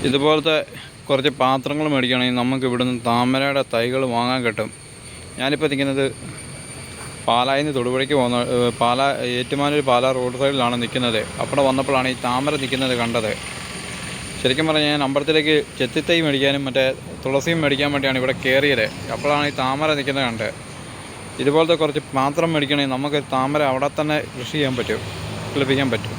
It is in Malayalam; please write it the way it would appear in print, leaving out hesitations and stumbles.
ഇതുപോലത്തെ കുറച്ച് പാത്രങ്ങൾ മേടിക്കുകയാണെങ്കിൽ നമുക്ക് ഇവിടുന്ന് താമരയുടെ തൈകൾ വാങ്ങാൻ കിട്ടും. ഞാനിപ്പോൾ നിൽക്കുന്നത് പാലായിൽ നിന്ന് തൊടുപുഴയ്ക്ക് പോകുന്ന ഏറ്റുമാനൂർ പാലാ റോഡ് സൈഡിലാണ് നിൽക്കുന്നത്. അവിടെ വന്നപ്പോഴാണ് ഈ താമര നിൽക്കുന്നത് കണ്ടത്. ശരിക്കും പറഞ്ഞാൽ ഞാൻ അമ്പലത്തിലേക്ക് ചെത്തിത്തൈ മേടിക്കാനും മറ്റേ തുളസിയും മേടിക്കാൻ വേണ്ടിയാണ് ഇവിടെ കയറിയത്. അപ്പോഴാണ് ഈ താമര നിൽക്കുന്നത് കണ്ടത്. ഇതുപോലത്തെ കുറച്ച് പാത്രം മേടിക്കണമെങ്കിൽ നമുക്ക് താമര അവിടെ തന്നെ കൃഷി ചെയ്യാൻ പറ്റും, ലഭിക്കാൻ പറ്റും.